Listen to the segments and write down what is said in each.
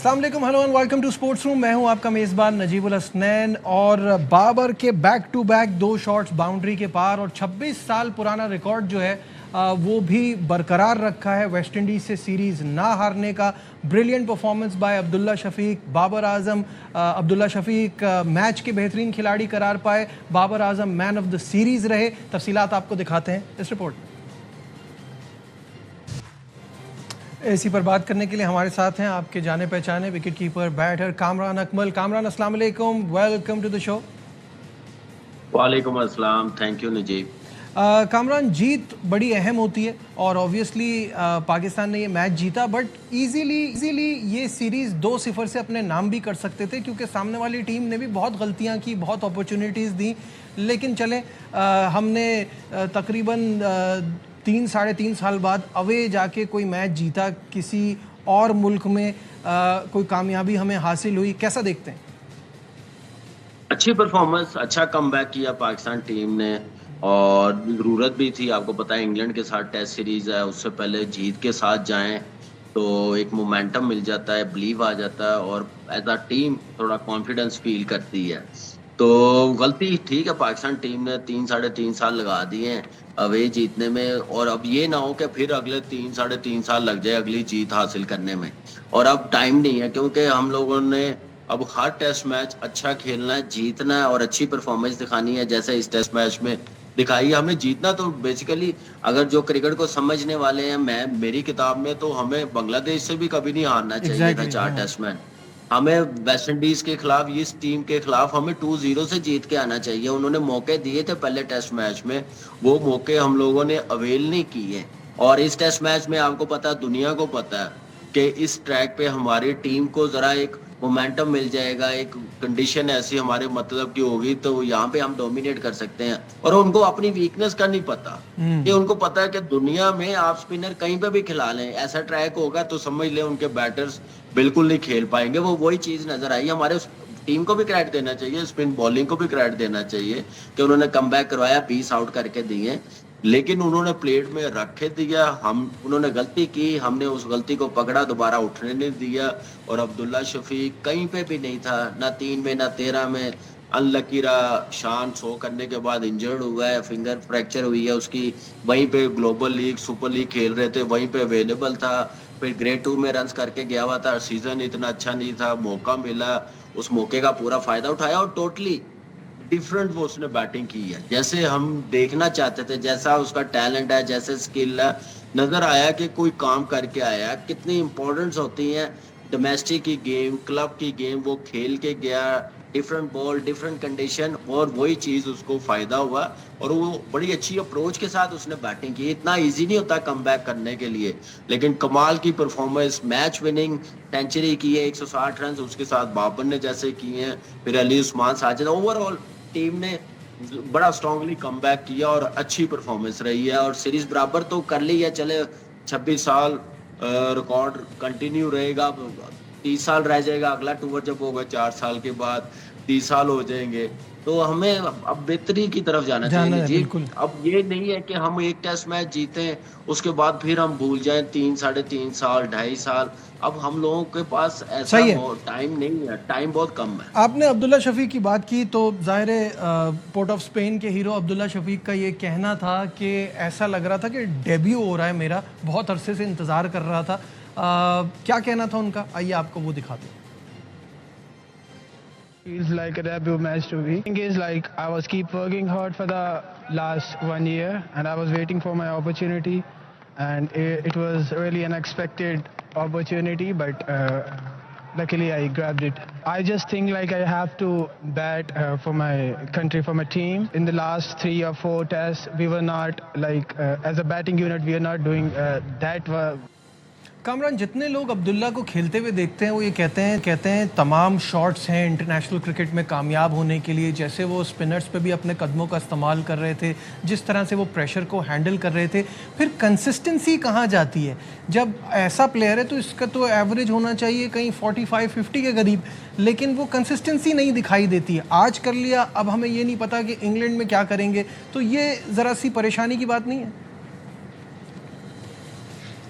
अस्सलाम वालेकुम, hello and welcome to Sports Room. मैं हूं आपका मेज़बान नजीबुल हसनैन। और बाबर के back to back 2 shots boundary के पार और 26 साल पुराना रिकॉर्ड जो है वो भी बरकरार रखा है। वेस्ट इंडीज़ से सीरीज़ ना हारने का brilliant performance by Abdullah Shafique. Babar Azam Abdullah Shafique match के बेहतरीन खिलाड़ी करार पाए। Babar Azam man of the series रहे। तफसीलात आपको दिखाते हैं इस रिपोर्ट में। इसी पर बात करने के लिए हमारे साथ हैं आपके जाने पहचाने wicket keeper batter Kamran Akmal. Kamran अस्सलाम वालेकुम, वेलकम टू द शो। वालेकुम अस्सलाम, थैंक यू नजीब। कामरान, जीत बड़ी अहम होती है और ऑब्वियसली पाकिस्तान ने ये मैच जीता, बट इजीली ये सीरीज़ 2-0 से अपने नाम भी कर सकते थे, क्योंकि सामने वाली टीम ने भी बहुत गलतियां की, बहुत अपॉर्चुनिटीज़ दी। लेकिन चले हमने तकरीबन 3-3.5 साल बाद अवे जाके कोई मैच जीता, किसी और मुल्क में कोई कामयाबी हमें हासिल हुई। कैसा देखते हैं? अच्छी परफॉर्मेंस, अच्छा कमबैक किया पाकिस्तान टीम ने और ज़रूरत भी थी। आपको पता है इंग्लैंड के साथ टेस्ट सीरीज है, उससे पहले जीत के साथ जाएं तो एक मोमेंटम मिल जाता है, बिलीव आ जाता है और एज अ टीम थोड़ा कॉन्फिडेंस फील करती है। तो गलती ठीक है, पाकिस्तान टीम ने 3-3.5 साल लगा दिए हैं अवे जीतने में, और अब ये ना हो कि फिर अगले 3-3.5 साल लग जाए अगली जीत हासिल करने में। और अब टाइम नहीं है, क्योंकि हम लोगों ने अब हर टेस्ट मैच अच्छा खेलना है, जीतना है और अच्छी परफॉर्मेंस दिखानी है। जैसे इस टेस्ट मैच में दिखाई है, हमें जीतना तो बेसिकली, अगर जो क्रिकेट को समझने वाले हैं, मैं मेरी किताब में तो हमें बांग्लादेश से भी कभी नहीं हारना चाहिए था। 4 हाँ। टेस्ट मैच हमें वेस्ट इंडीज के खिलाफ, इस टीम के खिलाफ हमें 2-0 से जीत के आना चाहिए। उन्होंने मौके दिए थे पहले टेस्ट मैच में, वो मौके हम लोगों ने अवेल नहीं किए। और इस टेस्ट मैच में आपको पता है, दुनिया को पता है कि इस ट्रैक पे हमारी टीम को जरा एक मोमेंटम मिल जाएगा, एक कंडीशन ऐसी हमारे मतलब की होगी तो यहाँ पे हम डोमिनेट कर सकते हैं। और उनको अपनी वीकनेस का नहीं पता, कि उनको पता है कि दुनिया में आप स्पिनर कहीं पे भी खिला लें, ऐसा ट्रैक होगा तो समझ लें उनके बैटर्स बिल्कुल नहीं खेल पाएंगे। वो वही चीज नजर आई हमारे टीम को भी क्रेडिट देना चाहिए, स्पिन बॉलिंग को भी क्रेडिट देना चाहिए कि उन्होंने कमबैक करवाया, 20 आउट करके दिए, लेकिन उन्होंने प्लेट में रखे दिया। उन्होंने गलती की, हमने उस गलती को पकड़ा, दोबारा उठने नहीं दिया। और अब्दुल्ला शफीक कहीं पे भी नहीं था, ना 3 में ना 13 में। अनलकी रहा, शान शो करने के बाद इंजर्ड हुआ है, फिंगर फ्रैक्चर हुई है उसकी। वहीं पे ग्लोबल लीग सुपर लीग खेल रहे थे, वहीं पे अवेलेबल था। फिर ग्रेड 2 में रन्स करके गया हुआ था, सीजन इतना अच्छा नहीं था, मौका मिला, उस मौके का पूरा फायदा उठाया और टोटली डिफरेंट वो उसने बैटिंग की है, जैसे हम देखना चाहते थे, जैसा उसका टैलेंट है, जैसे स्किल है। नजर आया कि कोई काम करके आया। कितनी इंपॉर्टेंस होती है डोमेस्टिक की गेम, क्लब की गेम, वो खेल के गया, डिफरेंट बॉल, डिफरेंट कंडीशन, और वही चीज उसको फायदा हुआ। और वो बड़ी अच्छी अप्रोच के साथ उसने बैटिंग की। इतना इजी नहीं होता कमबैक करने के लिए, लेकिन कमाल की परफॉर्मेंस, मैच विनिंग सेंचुरी की है, 160 रन उसके साथ बाबर ने जैसे किए हैं, फिर अली उस्मान साजिद। ओवरऑल टीम ने बड़ा स्ट्रांगली कमबैक किया और अच्छी परफॉर्मेंस रही है और सीरीज बराबर तो कर ली है। चले 26 साल रिकॉर्ड कंटिन्यू रहेगा, 30 साल रह जाएगा, अगला टूर जब होगा 4 साल के बाद 30 साल हो जाएंगे। तो हमें अब बेहतरी की तरफ जाना जाना चाहिए है जी। बिल्कुल। अब ये नहीं है कि हम एक टेस्ट मैच जीते उसके बाद फिर हम भूल जाएं 3-3.5 साल, 2.5 साल। अब हम लोगों के पास ऐसा सही है। टाइम नहीं है, टाइम बहुत कम है। आपने अब्दुल्ला शफीक की बात की तो जाहिर है पोर्ट ऑफ स्पेन के हीरो अब्दुल्ला शफीक का ये कहना था कि ऐसा लग रहा था कि डेब्यू हो रहा है मेरा, बहुत अरसे से इंतज़ार कर रहा था। क्या कहना था उनका, आइए आपको वो दिखाते हैं। Feels like a debut match to me. Thing is, like, I was keep working hard for the last 1 year, and I was waiting for my opportunity, and it was really unexpected opportunity, but luckily I grabbed it. I just think like I have to bat for my country, for my team. In the last 3 or 4 tests, we were not like as a batting unit, we are not doing that well. Kamran, जितने लोग अब्दुल्ला को खेलते हुए देखते हैं वो ये कहते हैं तमाम शॉट्स हैं इंटरनेशनल क्रिकेट में कामयाब होने के लिए। जैसे वो स्पिनर्स पे भी अपने कदमों का इस्तेमाल कर रहे थे, जिस तरह से वो प्रेशर को हैंडल कर रहे थे, फिर कंसिस्टेंसी कहाँ जाती है? जब ऐसा प्लेयर है तो इसका तो एवरेज होना चाहिए कहीं 45-50 के करीब, लेकिन वो कंसिस्टेंसी नहीं दिखाई देती है। आज कर लिया, अब हमें ये नहीं पता कि इंग्लैंड में क्या करेंगे, तो ये ज़रा सी परेशानी की बात नहीं है?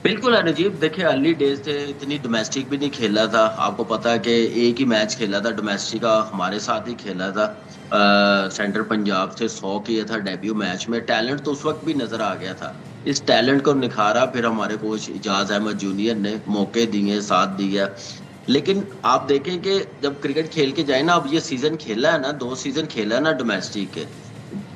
बिल्कुल अनुजीव, देखिए अर्ली डेज थे, इतनी डोमेस्टिक भी नहीं खेला था। आपको पता है कि एक ही मैच खेला था डोमेस्टिक का, हमारे साथ ही खेला था। सेंट्रल पंजाब से 100 किया था डेब्यू मैच में। टैलेंट तो उस वक्त भी नजर आ गया था। इस टैलेंट को निखारा फिर हमारे कोच इजाज अहमद जूनियर ने, मौके दिए, साथ दिया। लेकिन आप देखें कि जब क्रिकेट खेल के जाए ना, अब ये सीजन खेला है ना, 2 सीजन खेला है ना डोमेस्टिक के,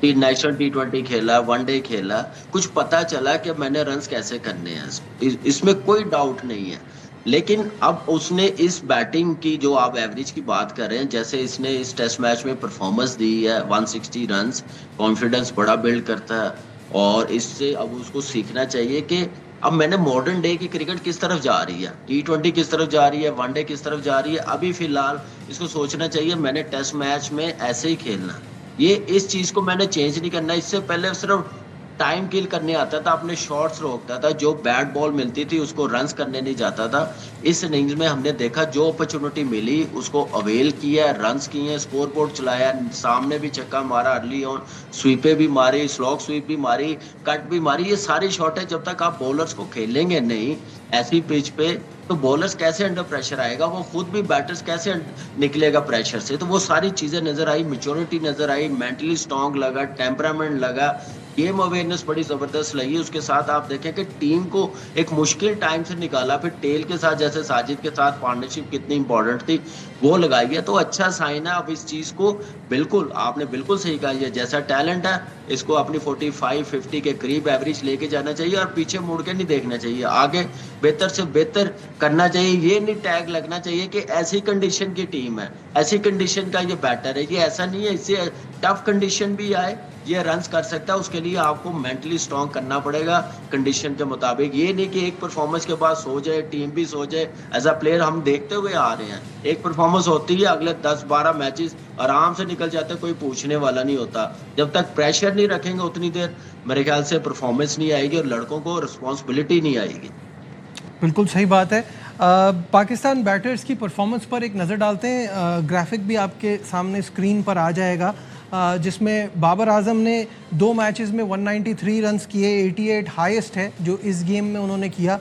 नेशनल T20 खेला, वनडे खेला, कुछ पता चला कि मैंने रन्स कैसे करने हैं। इसमें कोई डाउट नहीं है। लेकिन अब उसने इस बैटिंग की, जो आप एवरेज की बात कर रहे हैं, जैसे इसने इस टेस्ट मैच में परफॉर्मेंस दी है, 160 रन्स, कॉन्फिडेंस बड़ा बिल्ड करता है। और इससे अब उसको सीखना चाहिए कि अब मैंने मॉडर्न डे की क्रिकेट किस तरफ जा रही है, T20 किस तरफ जा रही है, वनडे किस तरफ जा रही है, अभी फिलहाल इसको सोचना चाहिए मैंने टेस्ट मैच में ऐसे ही खेलना है। ये इस चीज को मैंने चेंज नहीं करना। इससे पहले सिर्फ टाइम किल करने आता था, अपने शॉट्स रोकता था, जो बैट बॉल मिलती थी उसको रन्स करने नहीं जाता था। इस इनिंग्स में हमने देखा जो अपॉर्चुनिटी मिली उसको अवेल किया, रन्स किए, स्कोर बोर्ड चलाया, सामने भी छक्का मारा, अर्ली ऑन स्वीपे भी मारी, स्लॉग स्वीप भी मारी, कट भी मारी। ये सारी शॉट है। जब तक आप बॉलर्स को खेलेंगे नहीं ऐसी पिच पे, तो बॉलर्स कैसे अंडर प्रेशर आएगा, वो खुद भी बैटर्स कैसे निकलेगा प्रेशर से। तो वो सारी चीजें नजर आई, मेच्योरिटी नजर आई, मेंटली स्ट्रांग लगा, टेम्परामेंट लगा, गेम अवेयरनेस बड़ी जबरदस्त लगी। उसके साथ आप देखें कि टीम को एक मुश्किल टाइम से निकाला, फिर टेल के साथ, जैसे साजिद के साथ पार्टनरशिप कितनी इंपॉर्टेंट थी वो लगाई है, तो अच्छा साइन है। अब इस चीज को बिल्कुल आपने बिल्कुल सही कहा, ये जैसा टैलेंट है इसको अपनी 45-50 के करीब एवरेज लेके जाना चाहिए और पीछे मुड़ के नहीं देखना चाहिए, आगे बेहतर से बेहतर करना चाहिए। ये नहीं टैग लगना चाहिए कि ऐसी कंडीशन की टीम है, ऐसी कंडीशन का ये बैटर है, ये ऐसा नहीं है, इससे टफ कंडीशन भी आए ये रन्स कर सकता है। उसके लिए आपको मेंटली स्ट्रांग करना पड़ेगा कंडीशन के मुताबिक। ये नहीं कि एक परफॉर्मेंस के बाद सो जाए, टीम भी सो जाए। एज अ प्लेयर हम देखते हुए आ रहे हैं, एक परफॉर्मेंस होती है, अगले 10-12 मैचेस आराम से निकल जाते, कोई पूछने वाला नहीं होता। जब तक प्रेशर नहीं रखेंगे उतनी देर मेरे ख्याल से परफॉर्मेंस नहीं आएगी और लड़कों को रिस्पॉन्सिबिलिटी नहीं आएगी। बिल्कुल सही बात है। पाकिस्तान बैटर्स की परफॉर्मेंस पर एक नज़र डालते हैं। ग्राफिक भी आपके सामने स्क्रीन पर आ जाएगा, जिसमें बाबर आजम ने 2 मैचेस में 193 रन्स किए, 88 हाईएस्ट है जो इस गेम में उन्होंने किया,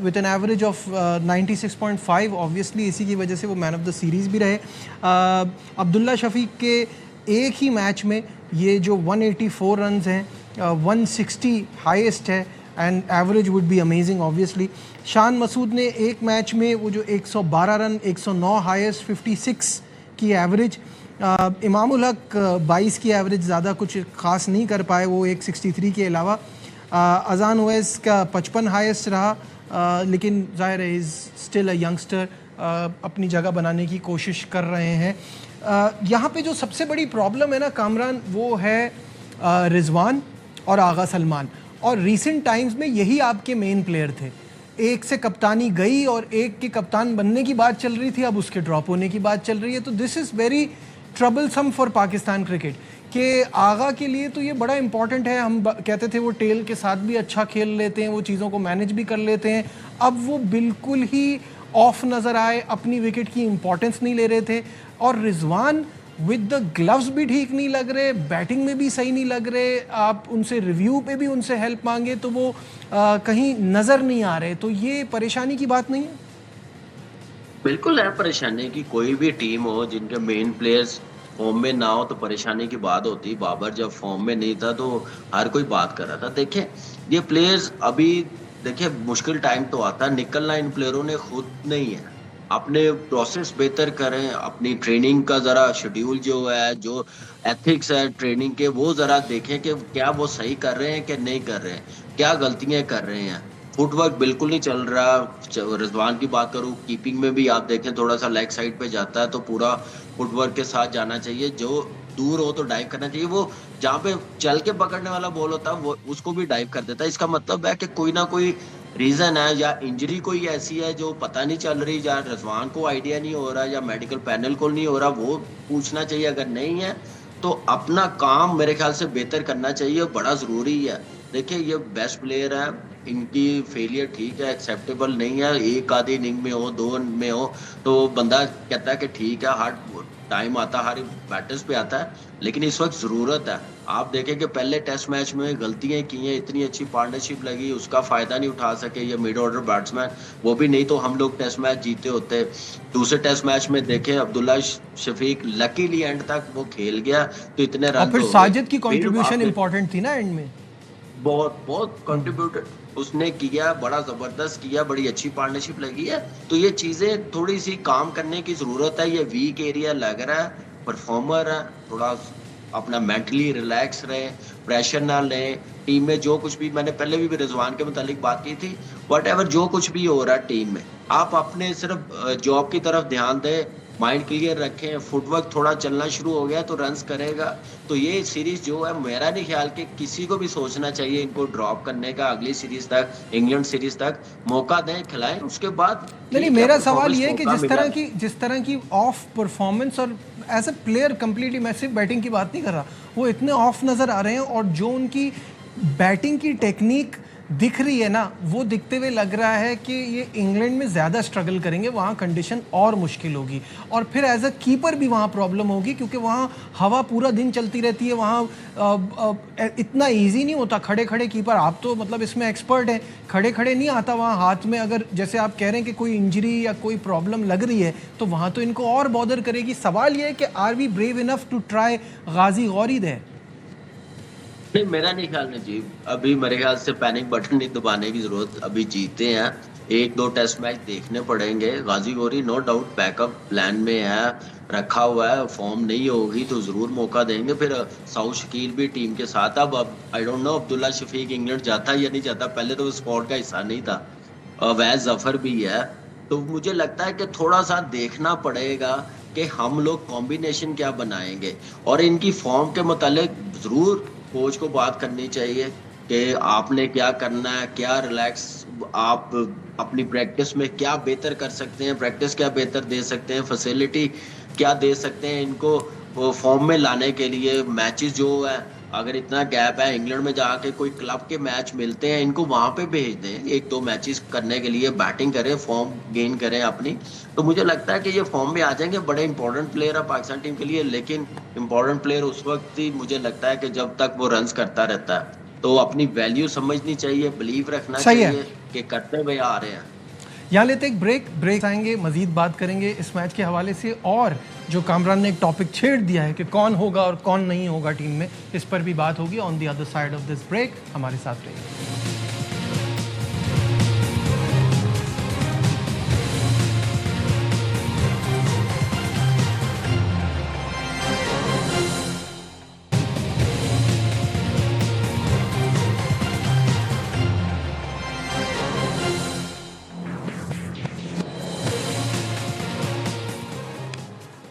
with an average of 96.5। Obviously इसी की वजह से वो मैन ऑफ द सीरीज़ भी रहे। अब्दुल्ला शफीक के एक ही मैच में ये जो 184 रन्स हैं, 160 हाईएस्ट है and average would be amazing obviously. Shan Masood ने एक मैच में वो जो 112 रन, 109 हाईएस्ट, 56 की एवरेज। इमामुल हक 22 की एवरेज, ज़्यादा कुछ ख़ास नहीं कर पाए वो, 163 के अलावा। अजान ओवैस का 55 हाईएस्ट रहा, लेकिन ज़ाहिर है इज़ स्टिल अ यंगस्टर, अपनी जगह बनाने की कोशिश कर रहे हैं। यहाँ पे जो सबसे बड़ी प्रॉब्लम है ना कामरान, वो है रिजवान और आगा सलमान। और रीसेंट टाइम्स में यही आपके मेन प्लेयर थे। एक से कप्तानी गई और एक के कप्तान बनने की बात चल रही थी, अब उसके ड्रॉप होने की बात चल रही है। तो this is very troublesome for Pakistan cricket कि आगा के लिए तो ये बड़ा इंपॉर्टेंट है। हम कहते थे वो टेल के साथ भी अच्छा खेल लेते हैं, वो चीज़ों को मैनेज भी कर लेते हैं। अब वो बिल्कुल ही ऑफ नज़र आए, अपनी विकेट की इंपॉर्टेंस नहीं ले रहे थे। और रिजवान विद द ग्लव्स भी ठीक नहीं लग रहे, बैटिंग में भी सही नहीं लग रहे। आप उनसे रिव्यू पे भी उनसे हेल्प मांगे तो वो कहीं नज़र नहीं आ रहे। तो ये परेशानी की बात नहीं है? बिल्कुल है परेशानी की। कोई भी टीम हो जिनके मेन प्लेयर्स फॉर्म में ना हो तो परेशानी की बात होती। बाबर जब फॉर्म में नहीं था तो हर कोई बात कर रहा था। देखिए ये प्लेयर्स अभी, देखिए मुश्किल टाइम तो आता, निकलना इन प्लेयरों ने खुद नहीं है। अपने प्रोसेस बेहतर करें, अपनी ट्रेनिंग का जरा शेड्यूल जो है, जो एथिक्स है ट्रेनिंग के, वो जरा देखें कि क्या वो सही कर रहे हैं कि नहीं कर रहे हैं, क्या गलतियां कर रहे हैं। फुटवर्क बिल्कुल नहीं चल रहा। रिजवान की बात करूं, कीपिंग में भी आप देखें थोड़ा सा लेग साइड पे जाता है तो पूरा फुटवर्क के साथ जाना चाहिए। जो दूर हो तो डाइव करना चाहिए, वो जहाँ पे चल के पकड़ने वाला बॉल होता है वो उसको भी डाइव कर देता है। इसका मतलब है कि कोई ना कोई रीजन है, या इंजरी कोई ऐसी है जो पता नहीं चल रही, या रिजवान को आइडिया नहीं हो रहा, या मेडिकल पैनल को नहीं हो रहा, वो पूछना चाहिए। अगर नहीं है तो अपना काम मेरे ख्याल से बेहतर करना चाहिए, बड़ा जरूरी है। देखिए ये बेस्ट प्लेयर है, इनकी फेलियर ठीक है, एक्सेप्टेबल नहीं है। एक आधी इनिंग में हो, दो में हो, तो बंदा कहता है कि ठीक है, हार्ड टाइम आता है, हर बैटर्स पे आता है, लेकिन इस वक्त जरूरत है। आप देखें कि पहले टेस्ट मैच में गलतियां की हैं, इतनी अच्छी पार्टनरशिप लगी, उसका फायदा नहीं उठा सके ये मिड ऑर्डर बैट्समैन, वो भी नहीं तो हम लोग टेस्ट मैच जीते होते। दूसरे टेस्ट मैच में देखें, अब्दुल्ला शफीक लकीली एंड तक वो खेल गया तो इतने और रन फिर हो गए। साजिद की फिर कंट्रीब्यूशन आपने इंपॉर्टेंट थी ना एंड में। बहुत बहुत कंट्रीब्यूट उसने किया, बड़ा जबरदस्त किया, बड़ी अच्छी पार्टनरशिप लगी है। तो ये चीजें थोड़ी सी काम करने की जरूरत है। ये वीक एरिया लग रहा है, परफॉर्मर है, थोड़ा अपना मेंटली रिलैक्स रहे, प्रेशर ना लें। टीम में जो कुछ भी, मैंने पहले भी रिजवान के मुतालिक बात की थी, वट एवर जो कुछ भी हो रहा है टीम में, आप अपने सिर्फ जॉब की तरफ ध्यान दें, माइंड क्लियर रखें। फुटवर्क थोड़ा चलना शुरू हो गया तो रन्स करेगा। तो ये सीरीज जो है, मेरा नहीं ख्याल कि किसी को भी सोचना चाहिए इनको ड्रॉप करने का। अगली सीरीज तक, इंग्लैंड सीरीज तक मौका दें, खिलाएं, उसके बाद नहीं, ठीक है, मेरा सवाल परफॉर्मेंस ये है कि मौका मिला। जिस तरह की ऑफ परफॉर्मेंस और एज अ प्लेयर कंप्लीटली, मैं सिर्फ बैटिंग की बात नहीं कर रहा, वो इतने ऑफ नज़र आ रहे हैं और जो उनकी बैटिंग की टेक्निक दिख रही है ना, वो दिखते हुए लग रहा है कि ये इंग्लैंड में ज़्यादा स्ट्रगल करेंगे, वहाँ कंडीशन और मुश्किल होगी और फिर एज अ कीपर भी वहाँ प्रॉब्लम होगी क्योंकि वहाँ हवा पूरा दिन चलती रहती है। वहाँ इतना इजी नहीं होता खड़े खड़े कीपर, आप तो मतलब इसमें एक्सपर्ट हैं, खड़े खड़े नहीं आता वहाँ हाथ में। अगर जैसे आप कह रहे हैं कि कोई इंजरी या कोई प्रॉब्लम लग रही है तो वहाँ तो इनको और बॉदर करेगी। सवाल ये है कि are we brave enough to try गाजी गौरीद है? नहीं, मेरा नहीं ख्याल नजीब, अभी मेरे ख्याल से पैनिक बटन नहीं दबाने की जरूरत। अभी जीते हैं, एक दो टेस्ट मैच देखने पड़ेंगे। गाजी गौरी नो डाउट बैकअप प्लान में है, रखा हुआ है। फॉर्म नहीं होगी तो जरूर मौका देंगे। फिर साउथ शकील भी टीम के साथ। अब I don't know Abdullah Shafique England जाता या नहीं जाता, पहले तो वो स्क्वाड का हिस्सा नहीं था। वैज जफर भी है, तो मुझे लगता है कि थोड़ा सा देखना पड़ेगा कि हम लोग कॉम्बिनेशन क्या बनाएंगे। और इनकी फॉर्म के मुतालिक जरूर कोच को बात करनी चाहिए कि आपने क्या करना है, क्या रिलैक्स, आप अपनी प्रैक्टिस में क्या बेहतर कर सकते हैं, प्रैक्टिस क्या बेहतर दे सकते हैं, फैसिलिटी क्या दे सकते हैं इनको फॉर्म में लाने के लिए। मैचेस जो है, अगर इतना गैप है, इंग्लैंड में जाके कोई क्लब के मैच मिलते हैं, इनको वहां पे भेज दें एक दो मैचेस करने के लिए, बैटिंग करें, फॉर्म गेन करें अपनी। तो मुझे लगता है कि ये फॉर्म में आ जाएंगे। बड़े इंपॉर्टेंट प्लेयर है पाकिस्तान टीम के लिए, लेकिन इंपॉर्टेंट प्लेयर उस वक्त ही मुझे लगता है कि जब तक वो रन्स करता रहता है। तो अपनी वैल्यू समझनी चाहिए, बिलीव रखना सही है। चाहिए कि करते हुए आ रहे हैं। यहाँ लेते एक ब्रेक आएंगे, मजीद बात करेंगे इस मैच के हवाले से, और जो कामरान ने एक टॉपिक छेड़ दिया है कि कौन होगा और कौन नहीं होगा टीम में, इस पर भी बात होगी on the other side of this break. हमारे साथ रहिए।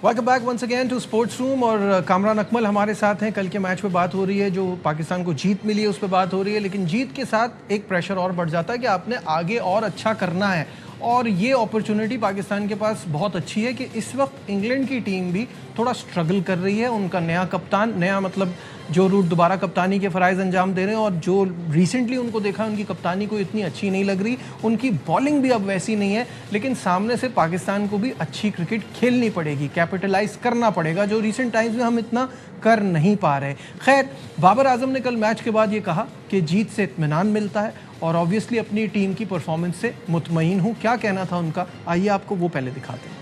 Welcome back once again to Sports Room. और कामरान अकमल हमारे साथ हैं। कल के मैच पे बात हो रही है, जो पाकिस्तान को जीत मिली है उस पर बात हो रही है, लेकिन जीत के साथ एक प्रेशर और बढ़ जाता है कि आपने आगे और अच्छा करना है। और ये अपॉर्चुनिटी पाकिस्तान के पास बहुत अच्छी है कि इस वक्त इंग्लैंड की टीम भी थोड़ा स्ट्रगल कर रही है। उनका नया कप्तान, नया मतलब जो रूट दोबारा कप्तानी के फ़राइज़ अंजाम दे रहे हैं, और जो रिसेंटली उनको देखा उनकी कप्तानी को इतनी अच्छी नहीं लग रही। उनकी बॉलिंग भी अब वैसी नहीं है, लेकिन सामने से पाकिस्तान को भी अच्छी क्रिकेट खेलनी पड़ेगी, कैपिटलाइज करना पड़ेगा, जो रिसेंट टाइम्स में हम इतना कर नहीं पा रहे। खैर, बाबर आजम ने कल मैच के बाद ये कहा कि जीत से इत्मीनान मिलता है और ऑब्वियसली अपनी टीम की परफॉर्मेंस से मुतमईन हूँ। क्या कहना था उनका, आइए आपको वो पहले दिखाते हैं।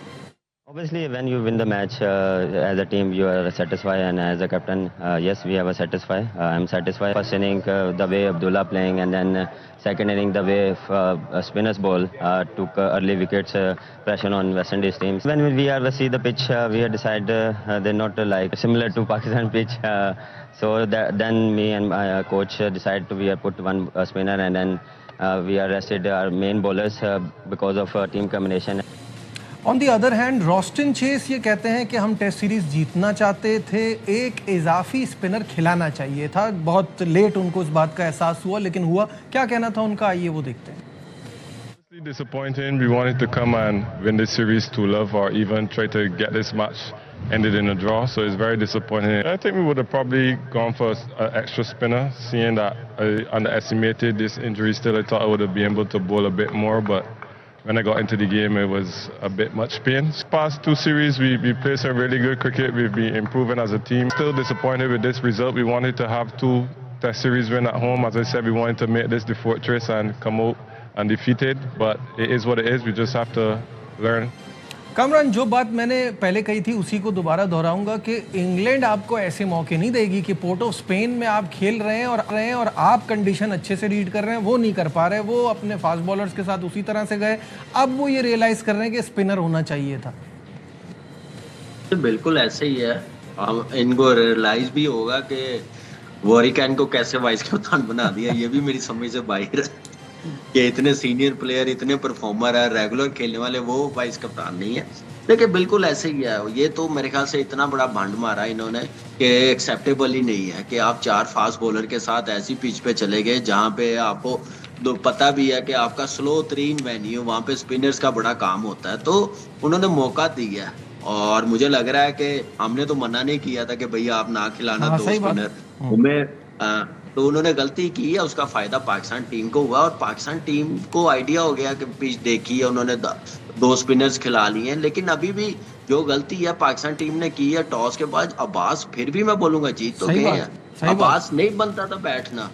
Obviously, when you win the match as a team, you are satisfied, and as a captain, yes, we are satisfied. I'm satisfied. First inning, the way Abdullah playing, and then second inning, the way spinners ball took early wickets, pressure on West Indies teams. When we are see the pitch, we have decided they're not like similar to Pakistan pitch. So then me and my coach decided to put one spinner, and then we arrested our main bowlers because of team combination. On the other hand Roston Chase ये कहते हैं कि हम test series जीतना चाहते थे, एक इजाफी spinner खिलाना चाहिए था। बहुत लेट उनको इस बात का एहसास हुआ, लेकिन हुआ। क्या कहना था उनका, आइए वो देखते हैं। Disappointing. We wanted to come and win this series 2-love or even try to get this match ended in a draw. So it's very disappointing. I think we would have probably gone for an extra spinner, seeing that I underestimated this injury still. I thought I would have been able to bowl a bit more, but when I got into the game, it was a bit much pain. Past two series, we played some really good cricket. We've been improving as a team. Still disappointed with this result. We wanted to have 2 Test series win at home. As I said, we wanted to make this the fortress and come out undefeated. But it is what it is. We just have to learn. Kamran, जो बात मैंने पहले कही थी उसी को दोबारा दोहराऊंगा कि इंग्लैंड आपको ऐसे मौके नहीं देगी कि पोर्ट ऑफ स्पेन में आप खेल रहे हैं और आप कंडीशन अच्छे से रीड कर रहे हैं, वो नहीं कर पा रहे। वो अपने फास्ट बॉलर्स के साथ उसी तरह से गए, अब वो ये रियलाइज कर रहे हैं कि स्पिनर होना चाहिए था। तो बिल्कुल ऐसे ही है। इनको रियलाइज भी होगा कि वॉरिकैन को कैसे वाइस कप्तान बना दिया, ये भी मेरी समझ से बाहर है कि इतने सीनियर प्लेयर, इतने परफॉर्मर है, रेगुलर खेलने वाले, वो वाइस कप्तान नहीं है। लेकिन बिल्कुल ऐसे ही है। ये तो मेरे ख्याल से इतना बड़ा भंड मारा इन्होंने कि एक्सेप्टेबल ही नहीं है कि आप 4 फास्ट बॉलर के साथ ऐसी पिच पे चले गए जहां पे आपको पता भी है कि आपका स्लो तरीन वेन्यू, वहां पे स्पिनर्स का बड़ा काम होता है। तो उन्होंने मौका दिया और मुझे लग रहा है कि हमने तो मना नहीं किया था कि भैया आप ना खिलाना 2 स्पिनर हमें, तो उन्होंने गलती की है। उसका फायदा पाकिस्तान टीम को हुआ और पाकिस्तान टीम को आइडिया हो गया कि पिच देखी है, उन्होंने 2 स्पिनर्स खिला लिए हैं। लेकिन अभी भी जो गलती है पाकिस्तान टीम ने की है टॉस के बाद, अब्बास फिर भी मैं बोलूंगा जीत तो गए हैं। अब्बास नहीं बनता था बैठना,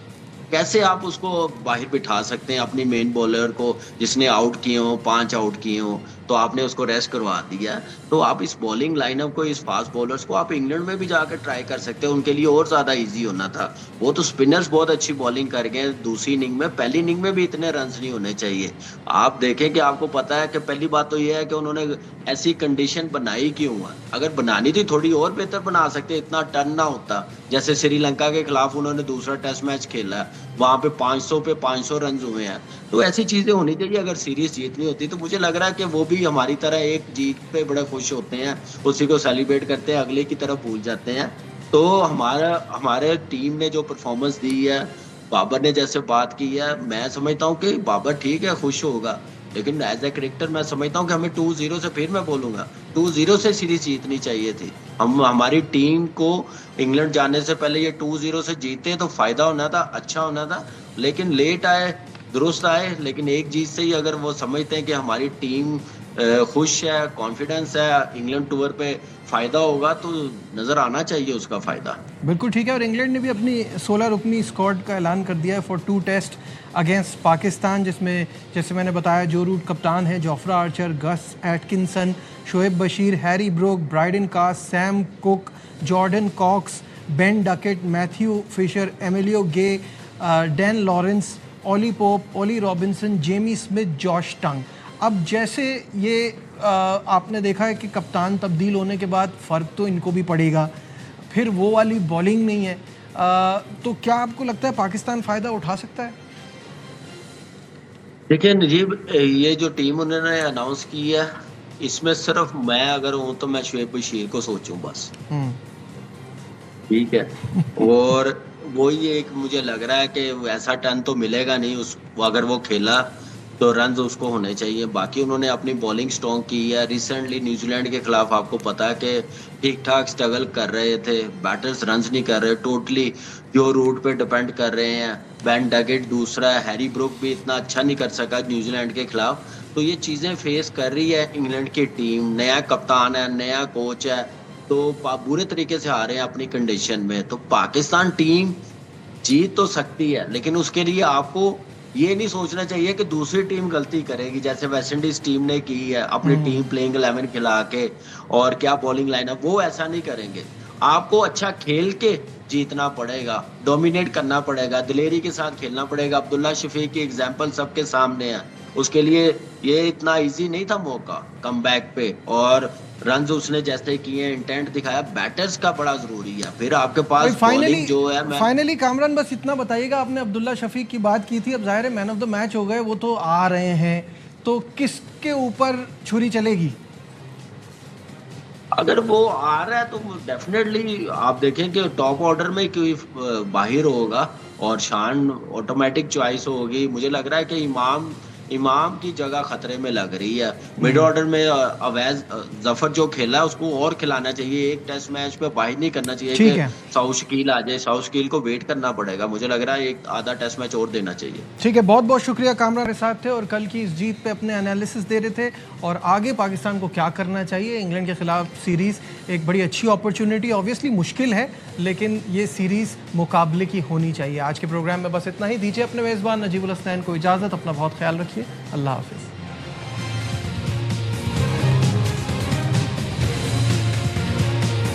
कैसे आप उसको बाहर बिठा सकते हैं अपनी मेन बॉलर को जिसने आउट किए हो, 5 आउट किए हो, तो आपने उसको रेस्ट करवा दिया। तो आप इस बॉलिंग लाइनअप को, इस फास्ट बॉलर्स को आप इंग्लैंड में भी जाकर ट्राई कर सकते हो, उनके लिए और ज्यादा इजी होना था। वो तो स्पिनर्स बहुत अच्छी बॉलिंग कर गए दूसरी इनिंग में, पहली इनिंग में भी इतने रन नहीं होने चाहिए। आप देखें कि आपको पता है कि पहली बात तो ये है कि उन्होंने ऐसी कंडीशन बनाई क्यों है। अगर बनानी थी थोड़ी और बेहतर बना सकते, इतना टर्न ना होता। जैसे श्रीलंका के खिलाफ उन्होंने दूसरा टेस्ट मैच खेला, वहां पे 500 पे 500 रन हुए हैं। तो ऐसी चीजें होनी चाहिए अगर सीरीज जीतनी होती। तो मुझे लग रहा है कि वो भी हमारी तरह एक जीत पे बड़े खुश होते हैं, उसी को सेलिब्रेट करते हैं, अगले की तरफ भूल जाते हैं। तो हमारे टीम ने जो परफॉर्मेंस दी है, बाबर ने जैसे बात की है, मैं समझता हूँ कि बाबर ठीक है, खुश होगा, लेकिन एज ए क्रिकेटर मैं समझता हूँ कि हमें 2-0 से, फिर मैं बोलूंगा 2-0 से सीरीज जीतनी चाहिए थी। हमारी टीम को इंग्लैंड जाने से पहले ये 2-0 से जीते तो फायदा होना था, अच्छा होना था। लेकिन लेट आए, दुरुस्त आए, लेकिन एक जीत से ही अगर वो समझते हैं कि हमारी टीम खुश है, कॉन्फिडेंस है, इंग्लैंड टूर पे फायदा होगा, तो नजर आना चाहिए उसका फायदा। बिल्कुल ठीक है। और इंग्लैंड ने भी अपनी 16 रुकनी स्क्वाड का ऐलान कर दिया है फॉर 2 टेस्ट अगेंस्ट पाकिस्तान, जिसमें जैसे मैंने बताया जो रूट कप्तान है Jofra Archer, Gus Atkinson, Shoaib Bashir, Harry Brook, Brydon Carse, Sam Cook, Jordan Cox, Ben Duckett, Matthew Fisher, Emilio Gay, Dan Lawrence, Ollie Pope, Ollie Robinson, Jamie Smith, Josh Tongue. अब जैसे ये आपने देखा है कि कप्तान तब्दील होने के बाद फ़र्क तो इनको भी पड़ेगा, फिर वो वाली बॉलिंग नहीं है, तो क्या आपको लगता है पाकिस्तान फ़ायदा उठा सकता है? देखिए नजीब, ये जो टीम उन्होंने अनाउंस की है, इसमें सिर्फ मैं अगर हूँ तो मैं शोएब बशीर को सोचूं बस, ठीक है। और वही एक मुझे लग रहा है कि ऐसा टर्न तो मिलेगा नहीं उस, अगर वो खेला तो रन उसको होने चाहिए। बाकी उन्होंने अपनी बॉलिंग स्ट्रॉन्ग की है। रिसेंटली न्यूजीलैंड के खिलाफ आपको पता है कि ठीक ठाक स्ट्रगल कर रहे थे, बैटर्स रन नहीं कर रहे, टोटली जो रूट पे डिपेंड कर रहे हैं। बेन डकेट दूसरा, हैरी ब्रुक भी इतना अच्छा नहीं कर सका न्यूजीलैंड के खिलाफ। तो ये चीजें फेस कर रही है इंग्लैंड की टीम, नया कप्तान है, नया कोच है, तो बुरे तरीके से आ रहे हैं अपनी कंडीशन में। तो पाकिस्तान टीम जीत तो सकती है, लेकिन उसके लिए आपको ये नहीं सोचना चाहिए कि दूसरी टीम गलती करेगी, जैसे वेस्ट इंडीज टीम ने की है अपनी टीम प्लेइंग 11 खिला के, और क्या बॉलिंग लाइनअप, वो ऐसा नहीं करेंगे। आपको अच्छा खेल के जीतना पड़ेगा, डोमिनेट करना पड़ेगा, दिलेरी के साथ खेलना पड़ेगा। अब्दुल्ला शफीक की एग्जांपल सबके सामने है, उसके लिए ये इतना इजी नहीं था मौका कमबैक पे, और रन उसने जैसे किए, इंटेंट दिखाया। बैटर्स का बड़ा जरूरी है, फिर आपके पास बॉलिंग जो है। फाइनली कामरान बस इतना बताइएगा, आपने अब्दुल्ला शफीक की बात की थी, अब जाहिर है मैन ऑफ द मैच हो गए, वो तो आ रहे हैं, तो किसके ऊपर छुरी चलेगी? अगर वो आ रहा है तो डेफिनेटली आप देखें कि टॉप ऑर्डर में कोई बाहिर होगा और शान ऑटोमेटिक चॉइस होगी। मुझे लग रहा है कि इमाम इमाम की जगह खतरे में लग रही है। मिड ऑर्डर में अवैज जफर जो खेला है उसको और खिलाना चाहिए, एक टेस्ट मैच पे बाहर नहीं करना चाहिए ठीक कि है। साउथ शकील आ जाए। साउथ शकील को वेट करना पड़ेगा, मुझे लग रहा है एक आधा टेस्ट मैच और देना चाहिए। ठीक है, बहुत बहुत शुक्रिया। कामरान के साथ थे और कल की इस जीत पे अपने एनालिसिस दे रहे थे और आगे पाकिस्तान को क्या करना चाहिए। इंग्लैंड के खिलाफ सीरीज़ एक बड़ी अच्छी अपॉर्चुनिटी, ऑब्वियसली मुश्किल है लेकिन ये सीरीज़ मुकाबले की होनी चाहिए। आज के प्रोग्राम में बस इतना ही। दीजिए अपने मेज़बान नजीबुल हसनैन को इजाज़त। अपना बहुत ख्याल रखिए। अल्लाह हाफिज़।